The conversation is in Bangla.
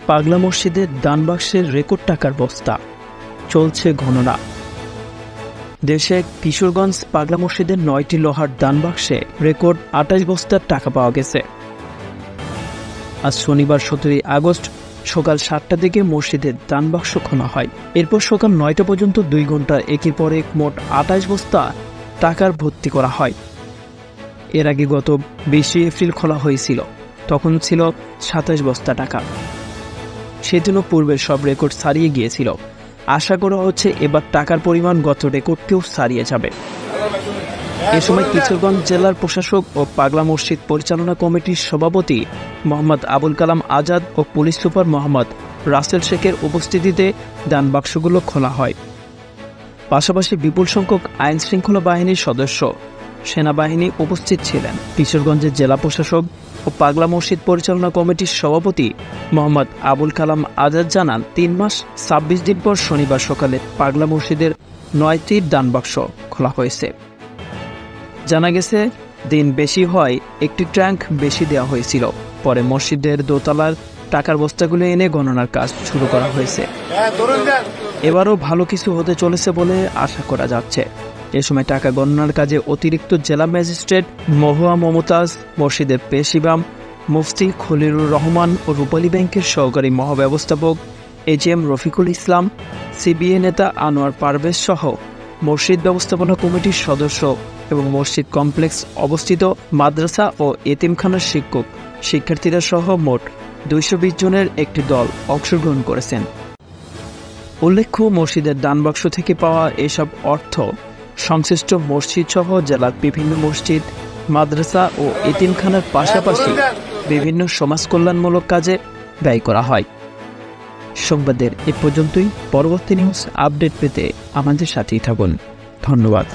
পাগলা মসজিদের দান বাক্সের রেকর্ড টাকার বস্তা, চলছে গণনা। দেশে কিশোরগঞ্জ পাগলা মসজিদের 9টি লোহার দান বাক্সে রেকর্ড 28 বস্তার টাকা পাওয়া গেছে। আজ শনিবার 17 আগস্ট সকাল 7টার দিকে মসজিদের দান বাক্স খোলা হয়। এরপর সকাল 9টা পর্যন্ত 2 ঘন্টা একের পর এক মোট 28 বস্তা টাকার ভর্তি করা হয়। এর আগে গত 20 এপ্রিল খোলা হয়েছিল, তখন ছিল 27 বস্তা টাকা। সেদিনও পূর্বের সব রেকর্ড ছাড়িয়ে গিয়েছিল। আশা করা হচ্ছে এবার টাকার পরিমাণ গত রেকর্ডকেও ছাড়িয়ে যাবে। এ সময় কিশোরগঞ্জ জেলার প্রশাসক ও পাগলা মসজিদ পরিচালনা কমিটির সভাপতি মোহাম্মদ আবুল কালাম আজাদ ও পুলিশ সুপার মোহাম্মদ রাসেল শেখের উপস্থিতিতে দান বাক্সগুলো খোলা হয়। পাশাপাশি বিপুল সংখ্যক আইন শৃঙ্খলা বাহিনীর সদস্য, সেনাবাহিনী উপস্থিত ছিলেন। কিশোরগঞ্জের জেলা প্রশাসক ও পাগলা মসজিদ পরিচালনা কমিটির সভাপতি মোহাম্মদ আবুল কালাম আজাদ জানান, 3 মাস 26 দিন পর শনিবার সকালে পাগলা মসজিদের 9টি দান বাক্স খোলা হয়েছে। জানা গেছে, দিন বেশি হয় একটি ট্যাঙ্ক বেশি দেওয়া হয়েছিল। পরে মসজিদের দোতলার টাকার বস্তাগুলো এনে গণনার কাজ শুরু করা হয়েছে। এবারও ভালো কিছু হতে চলেছে বলে আশা করা যাচ্ছে। এ সময় টাকা গণনার কাজে অতিরিক্ত জেলা ম্যাজিস্ট্রেট মহুয়া মমতাজ, মসজিদের পেশ ইমাম মুফতি খলিলুর রহমান ও রূপালী ব্যাংকের সহকারী মহাব্যবস্থাপক এজিএম রফিকুল ইসলাম, সিবিএ নেতা আনোয়ার পারভেজ সহ মসজিদ ব্যবস্থাপনা কমিটির সদস্য এবং মসজিদ কমপ্লেক্স অবস্থিত মাদ্রাসা ও এতিমখানার শিক্ষক শিক্ষার্থীরা সহ মোট 220 জনের একটি দল অংশগ্রহণ করেছেন। উল্লেখ্য, মসজিদের দানবাক্স থেকে পাওয়া এসব অর্থ সংশ্লিষ্ট মসজিদ সহ জেলার বিভিন্ন মসজিদ, মাদ্রাসা ও এতিমখানার পাশাপাশি বিভিন্ন সমাজ কল্যাণমূলক কাজে ব্যয় করা হয়। সংবাদের এ পর্যন্তই। পরবর্তী নিউজ আপডেট পেতে আমাদের সাথেই থাকুন। ধন্যবাদ।